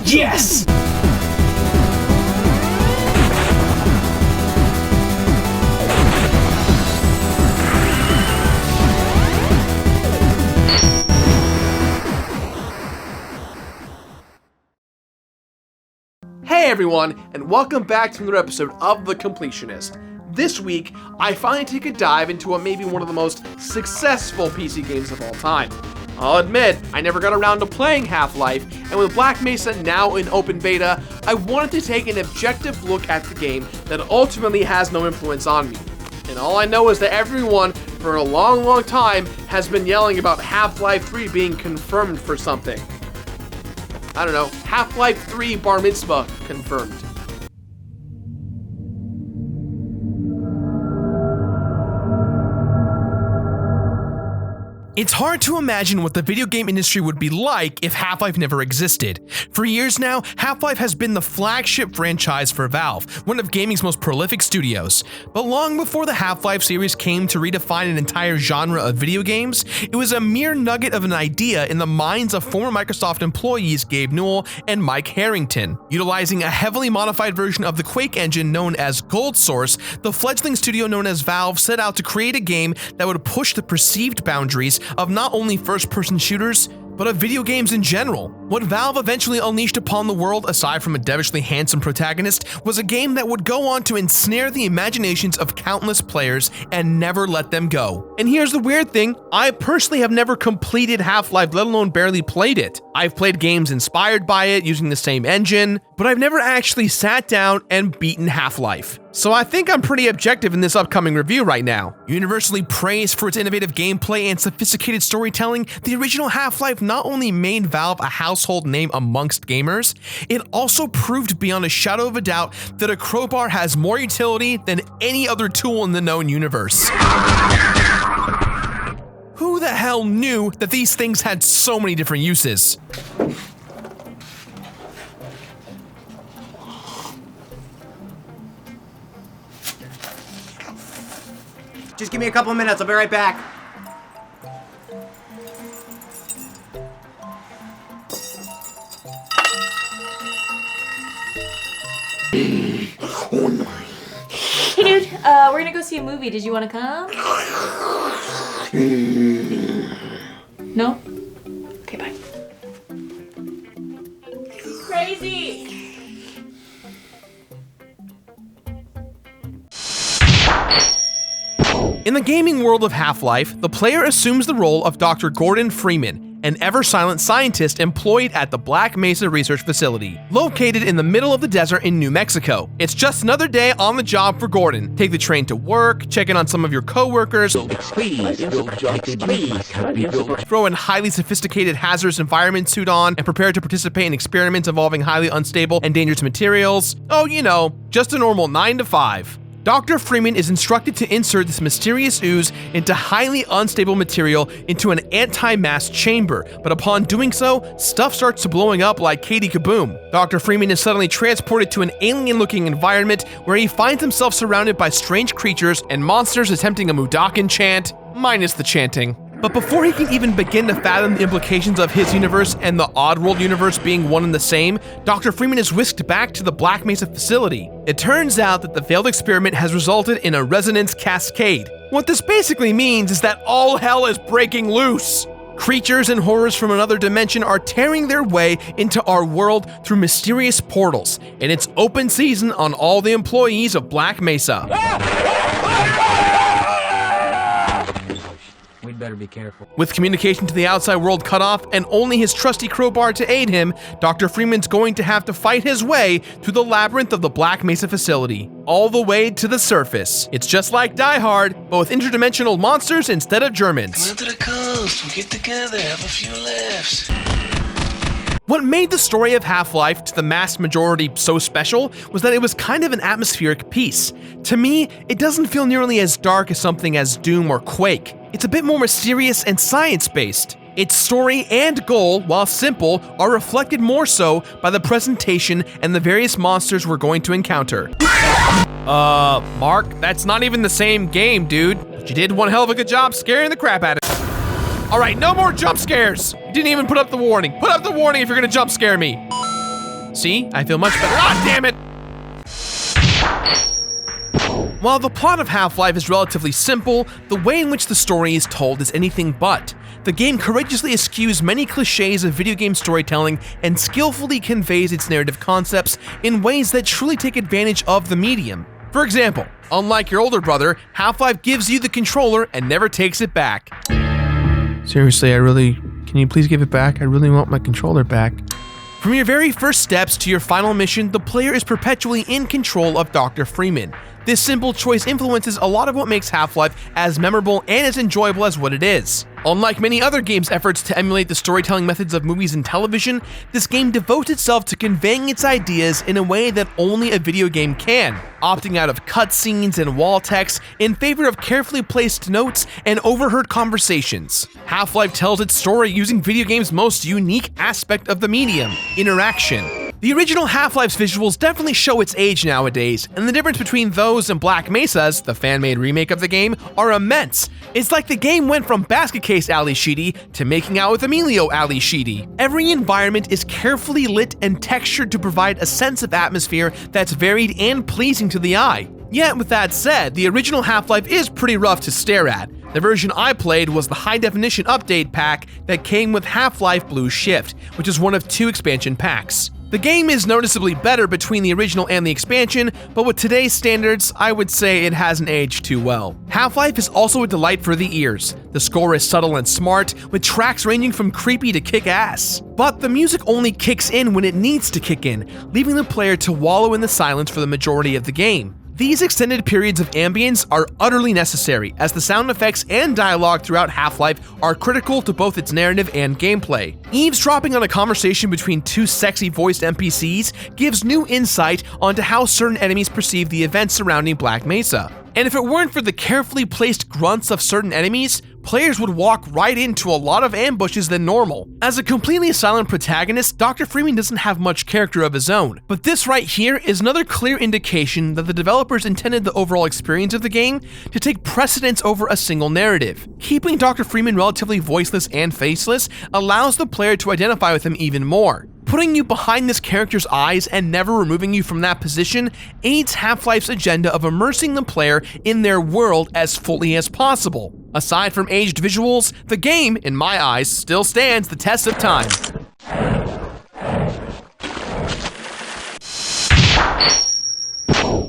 Yes! Hey everyone, and welcome back to another episode of The Completionist. This week, I finally take a dive into maybe one of the most successful PC games of all time. I'll admit, I never got around to playing Half-Life, and with Black Mesa now in open beta, I wanted to take an objective look at the game that ultimately has no influence on me. And all I know is that everyone, for a long time, has been yelling about Half-Life 3 being confirmed for something. I don't know, Half-Life 3 Bar Mitzvah confirmed. It's hard to imagine what the video game industry would be like if Half-Life never existed. For years now, Half-Life has been the flagship franchise for Valve, one of gaming's most prolific studios. But long before the Half-Life series came to redefine an entire genre of video games, it was a mere nugget of an idea in the minds of former Microsoft employees Gabe Newell and Mike Harrington. Utilizing a heavily modified version of the Quake engine known as Gold Source, the fledgling studio known as Valve set out to create a game that would push the perceived boundaries of not only first-person shooters, but of video games in general. What Valve eventually unleashed upon the world, aside from a devilishly handsome protagonist, was a game that would go on to ensnare the imaginations of countless players and never let them go. And here's the weird thing, I personally have never completed Half-Life, let alone barely played it. I've played games inspired by it, using the same engine, but I've never actually sat down and beaten Half-Life. So I think I'm pretty objective in this upcoming review right now. Universally praised for its innovative gameplay and sophisticated storytelling, the original Half-Life not only made Valve a household name amongst gamers, it also proved beyond a shadow of a doubt that a crowbar has more utility than any other tool in the known universe. Who the hell knew that these things had so many different uses? Just give me a couple of minutes, I'll be right back. Hey dude, we're gonna go see a movie. Did you wanna come? No? Okay, bye. Crazy! In the gaming world of Half-Life, the player assumes the role of Dr. Gordon Freeman, an ever-silent scientist employed at the Black Mesa Research Facility, located in the middle of the desert in New Mexico. It's just another day on the job for Gordon. Take the train to work, check in on some of your co-workers, throw a highly sophisticated hazardous environment suit on, and prepare to participate in experiments involving highly unstable and dangerous materials. Oh, you know, just a normal 9 to 5. Dr. Freeman is instructed to insert this mysterious ooze into highly unstable material into an anti-mass chamber, but upon doing so, stuff starts to blowing up like Katie Kaboom. Dr. Freeman is suddenly transported to an alien-looking environment where he finds himself surrounded by strange creatures and monsters attempting a Mudakin chant, minus the chanting. But before he can even begin to fathom the implications of his universe and the Oddworld universe being one and the same, Dr. Freeman is whisked back to the Black Mesa facility. It turns out that the failed experiment has resulted in a resonance cascade. What this basically means is that all hell is breaking loose. Creatures and horrors from another dimension are tearing their way into our world through mysterious portals, and it's open season on all the employees of Black Mesa. We'd better be careful. With communication to the outside world cut off and only his trusty crowbar to aid him, Dr. Freeman's going to have to fight his way through the labyrinth of the Black Mesa facility, all the way to the surface. It's just like Die Hard, but with interdimensional monsters instead of Germans. Come to the coast, we'll get together, have a few laughs. What made the story of Half-Life to the mass majority so special was that it was kind of an atmospheric piece. To me, it doesn't feel nearly as dark as something as Doom or Quake. It's a bit more mysterious and science-based. Its story and goal, while simple, are reflected more so by the presentation and the various monsters we're going to encounter. Mark, that's not even the same game, dude. But you did one hell of a good job scaring the crap out of it. All right, no more jump scares. You didn't even put up the warning. Put up the warning if you're gonna jump scare me. See, I feel much better. Ah, damn it! While the plot of Half-Life is relatively simple, the way in which the story is told is anything but. The game courageously eschews many cliches of video game storytelling and skillfully conveys its narrative concepts in ways that truly take advantage of the medium. For example, unlike your older brother, Half-Life gives you the controller and never takes it back. Seriously, can you please give it back? I really want my controller back. From your very first steps to your final mission, the player is perpetually in control of Dr. Freeman. This simple choice influences a lot of what makes Half-Life as memorable and as enjoyable as what it is. Unlike many other games' efforts to emulate the storytelling methods of movies and television, this game devotes itself to conveying its ideas in a way that only a video game can, opting out of cutscenes and wall text in favor of carefully placed notes and overheard conversations. Half-Life tells its story using video games' most unique aspect of the medium, interaction. The original Half-Life's visuals definitely show its age nowadays, and the difference between those and Black Mesa's, the fan-made remake of the game, are immense. It's like the game went from Basket Case Ali Sheedy to Making Out with Emilio Ali Sheedy. Every environment is carefully lit and textured to provide a sense of atmosphere that's varied and pleasing to the eye. Yet, with that said, the original Half-Life is pretty rough to stare at. The version I played was the high-definition update pack that came with Half-Life Blue Shift, which is one of 2 expansion packs. The game is noticeably better between the original and the expansion, but with today's standards, I would say it hasn't aged too well. Half-Life is also a delight for the ears. The score is subtle and smart, with tracks ranging from creepy to kick-ass. But the music only kicks in when it needs to kick in, leaving the player to wallow in the silence for the majority of the game. These extended periods of ambience are utterly necessary, as the sound effects and dialogue throughout Half-Life are critical to both its narrative and gameplay. Eavesdropping on a conversation between 2 sexy voiced NPCs gives new insight onto how certain enemies perceive the events surrounding Black Mesa. And if it weren't for the carefully placed grunts of certain enemies, players would walk right into a lot of ambushes than normal. As a completely silent protagonist, Dr. Freeman doesn't have much character of his own, but this right here is another clear indication that the developers intended the overall experience of the game to take precedence over a single narrative. Keeping Dr. Freeman relatively voiceless and faceless allows the player to identify with him even more. Putting you behind this character's eyes and never removing you from that position aids Half-Life's agenda of immersing the player in their world as fully as possible. Aside from aged visuals, the game, in my eyes, still stands the test of time.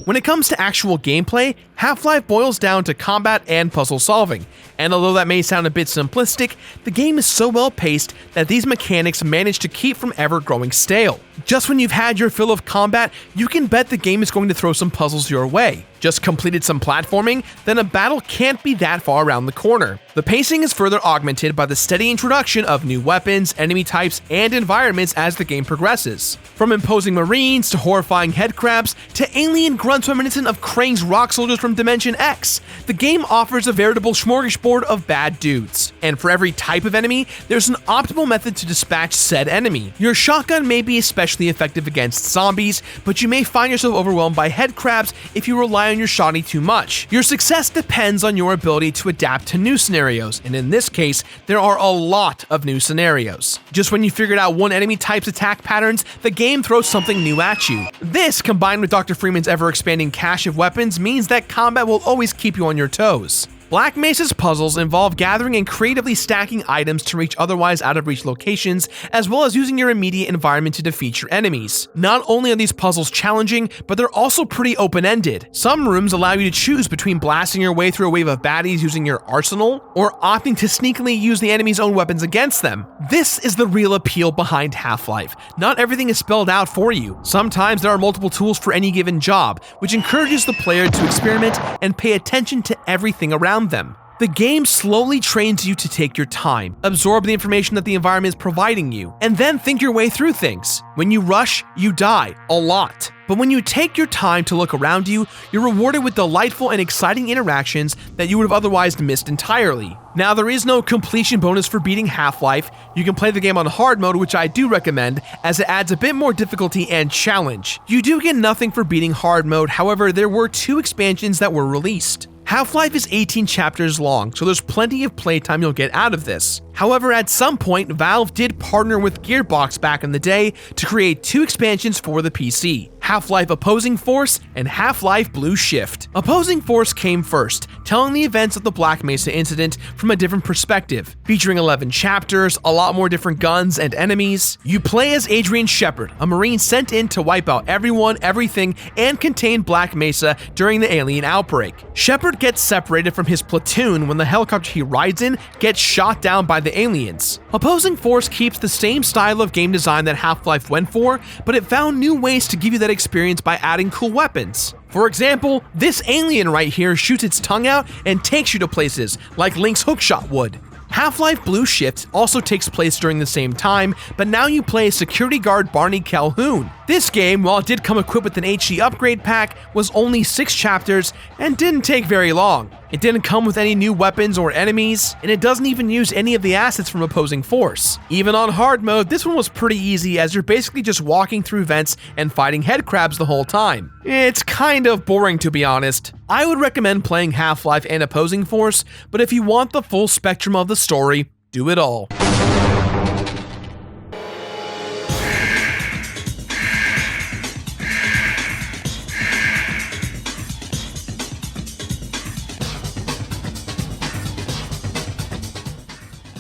When it comes to actual gameplay, Half-Life boils down to combat and puzzle solving, and although that may sound a bit simplistic, the game is so well paced that these mechanics manage to keep from ever growing stale. Just when you've had your fill of combat, you can bet the game is going to throw some puzzles your way. Just completed some platforming, then a battle can't be that far around the corner. The pacing is further augmented by the steady introduction of new weapons, enemy types, and environments as the game progresses. From imposing marines to horrifying headcrabs to alien grunts reminiscent of Krang's rock soldiers from Dimension X, the game offers a veritable smorgasbord of bad dudes. And for every type of enemy, there's an optimal method to dispatch said enemy. Your shotgun may be especially effective against zombies, but you may find yourself overwhelmed by headcrabs if you rely on your shotty too much. Your success depends on your ability to adapt to new scenarios, and in this case, there are a lot of new scenarios. Just when you figured out one enemy type's attack patterns, the game throws something new at you. This, combined with Dr. Freeman's ever-expanding cache of weapons, means that combat will always keep you on your toes. Black Mesa's puzzles involve gathering and creatively stacking items to reach otherwise out-of-reach locations, as well as using your immediate environment to defeat your enemies. Not only are these puzzles challenging, but they're also pretty open-ended. Some rooms allow you to choose between blasting your way through a wave of baddies using your arsenal, or opting to sneakily use the enemy's own weapons against them. This is the real appeal behind Half-Life. Not everything is spelled out for you. Sometimes there are multiple tools for any given job, which encourages the player to experiment and pay attention to everything around them. The game slowly trains you to take your time, absorb the information that the environment is providing you, and then think your way through things. When you rush, you die, a lot. But when you take your time to look around you, you're rewarded with delightful and exciting interactions that you would have otherwise missed entirely. Now, there is no completion bonus for beating Half-Life. You can play the game on hard mode, which I do recommend, as it adds a bit more difficulty and challenge. You do get nothing for beating hard mode, however, there were 2 expansions that were released. Half-Life is 18 chapters long, so there's plenty of playtime you'll get out of this. However, at some point, Valve did partner with Gearbox back in the day to create 2 expansions for the PC, Half-Life Opposing Force and Half-Life Blue Shift. Opposing Force came first, telling the events of the Black Mesa incident from a different perspective, featuring 11 chapters, a lot more different guns and enemies. You play as Adrian Shepard, a Marine sent in to wipe out everyone, everything, and contain Black Mesa during the alien outbreak. Shepard gets separated from his platoon when the helicopter he rides in gets shot down by the aliens. Opposing Force keeps the same style of game design that Half-Life went for, but it found new ways to give you that experience by adding cool weapons. For example, this alien right here shoots its tongue out and takes you to places like Link's hookshot would. Half-Life Blue Shift also takes place during the same time, but now you play as security guard Barney Calhoun. This game, while it did come equipped with an HD upgrade pack, was only 6 chapters and didn't take very long. It didn't come with any new weapons or enemies, and it doesn't even use any of the assets from Opposing Force. Even on hard mode, this one was pretty easy as you're basically just walking through vents and fighting headcrabs the whole time. It's kind of boring, to be honest. I would recommend playing Half-Life and Opposing Force, but if you want the full spectrum of the story, do it all.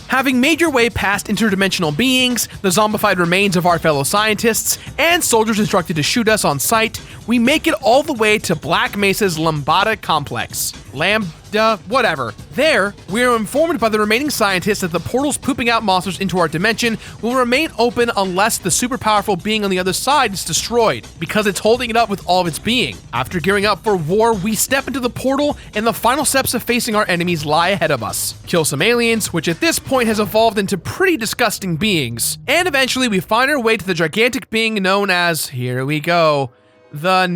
Having made your way past interdimensional beings, the zombified remains of our fellow scientists, and soldiers instructed to shoot us on sight, we make it all the way to Black Mesa's Lambda complex. Whatever. There, we are informed by the remaining scientists that the portals pooping out monsters into our dimension will remain open unless the super powerful being on the other side is destroyed, because it's holding it up with all of its being. After gearing up for war, we step into the portal, and the final steps of facing our enemies lie ahead of us. Kill some aliens, which at this point has evolved into pretty disgusting beings, and eventually we find our way to the gigantic being known as, here we go, the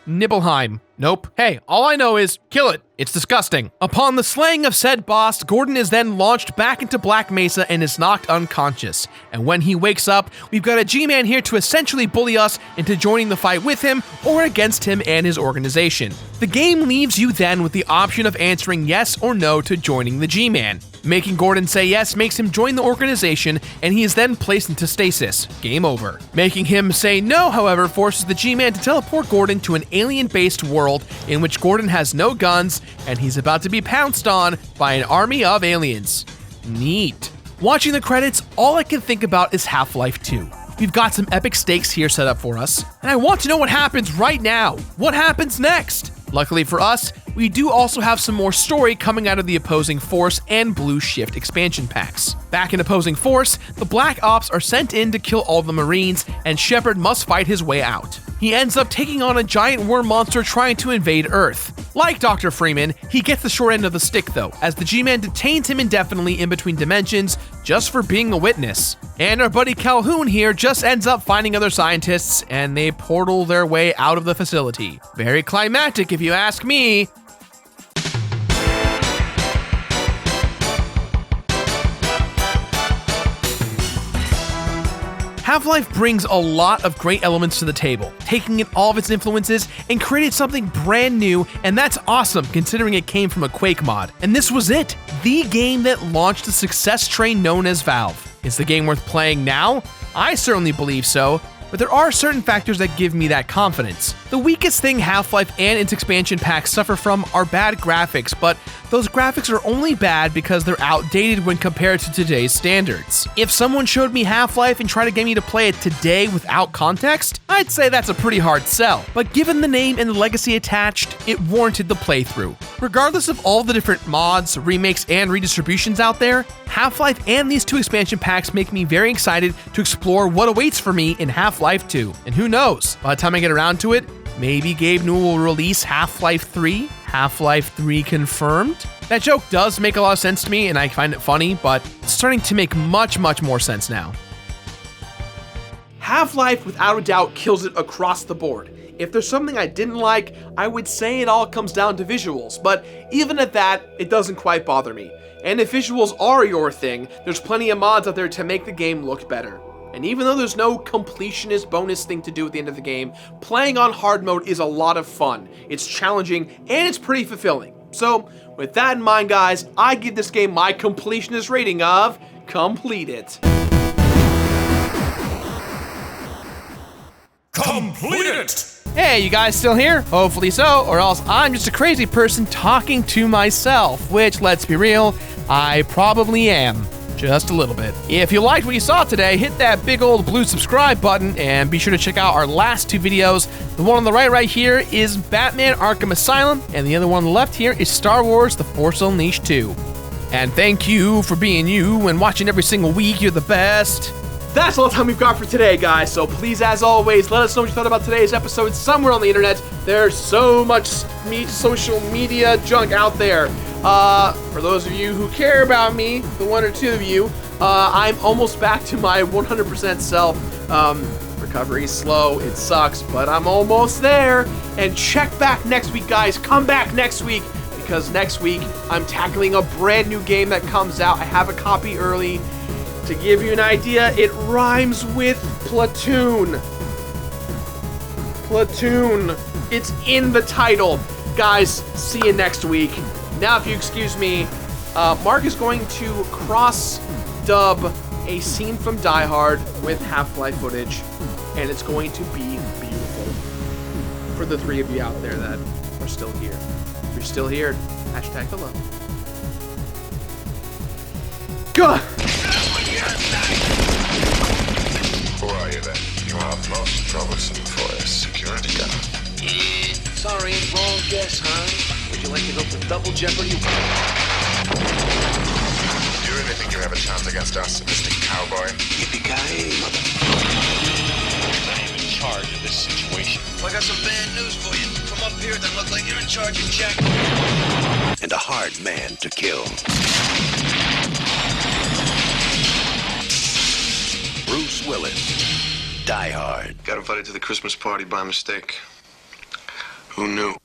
Nibelheim. Nope. Hey, all I know is kill it. It's disgusting. Upon the slaying of said boss, Gordon is then launched back into Black Mesa and is knocked unconscious. And when he wakes up, we've got a G-Man here to essentially bully us into joining the fight with him or against him and his organization. The game leaves you then with the option of answering yes or no to joining the G-Man. Making Gordon say yes makes him join the organization, and he is then placed into stasis. Game over. Making him say no, however, forces the G-Man to teleport Gordon to an alien-based world in which Gordon has no guns, and he's about to be pounced on by an army of aliens. Neat. Watching the credits, all I can think about is Half-Life 2. We've got some epic stakes here set up for us, and I want to know what happens right now. What happens next? Luckily for us, we do also have some more story coming out of the Opposing Force and Blue Shift expansion packs. Back in Opposing Force, the Black Ops are sent in to kill all the Marines, and Shepard must fight his way out. He ends up taking on a giant worm monster trying to invade Earth. Like Dr. Freeman, he gets the short end of the stick though, as the G-Man detains him indefinitely in between dimensions just for being a witness. And our buddy Calhoun here just ends up finding other scientists, and they portal their way out of the facility. Very climactic if you ask me. Half-Life brings a lot of great elements to the table, taking in all of its influences and created something brand new, and that's awesome considering it came from a Quake mod. And this was it, the game that launched the success train known as Valve. Is the game worth playing now? I certainly believe so, but there are certain factors that give me that confidence. The weakest thing Half-Life and its expansion packs suffer from are bad graphics, but those graphics are only bad because they're outdated when compared to today's standards. If someone showed me Half-Life and tried to get me to play it today without context, I'd say that's a pretty hard sell. But given the name and the legacy attached, it warranted the playthrough. Regardless of all the different mods, remakes, and redistributions out there, Half-Life and these 2 expansion packs make me very excited to explore what awaits for me in Half-Life 2. And who knows, by the time I get around to it, maybe Gabe Newell will release Half-Life 3? Half-Life 3 confirmed? That joke does make a lot of sense to me, and I find it funny, but it's starting to make much more sense now. Half-Life, without a doubt, kills it across the board. If there's something I didn't like, I would say it all comes down to visuals, but even at that, it doesn't quite bother me. And if visuals are your thing, there's plenty of mods out there to make the game look better. And even though there's no completionist bonus thing to do at the end of the game, playing on hard mode is a lot of fun. It's challenging and it's pretty fulfilling. So with that in mind, guys, I give this game my completionist rating of complete it. Complete it! Hey, you guys still here? Hopefully so, or else I'm just a crazy person talking to myself, which, let's be real, I probably am. Just a little bit. If you liked what you saw today, hit that big old blue subscribe button and be sure to check out our last two videos. The one on the right here is Batman Arkham Asylum, and the other one on the left here is Star Wars The Force Unleashed 2. And thank you for being you and watching every single week. You're the best. That's all the time we've got for today, guys. So please, as always, let us know what you thought about today's episode somewhere on the internet. There's so much social media junk out there. For those of you who care about me, the one or two of you, I'm almost back to my 100% self. Recovery is slow, it sucks, but I'm almost there. And check back next week, guys. Come back next week, because next week I'm tackling a brand new game that comes out. I have a copy early. To give you an idea, it rhymes with platoon. Platoon. It's in the title. Guys, see you next week. Now, if you excuse me, Mark is going to cross-dub a scene from Die Hard with Half-Life footage, and it's going to be beautiful. For the three of you out there that are still here. If you're still here, hashtag hello. God! Who are you then? You are most troublesome for a security guard. Sorry, wrong guess, huh? Would you like to go for double jeopardy? Do you really think you have a chance against us, Mr. Cowboy? Yippee-ki-yay, mother. I am in charge of this situation. Well, I got some bad news for you. From up here, that look like you're in charge of Jack. And a hard man to kill. Bruce Willis. Die Hard. Got invited to the Christmas party by mistake. Who knew?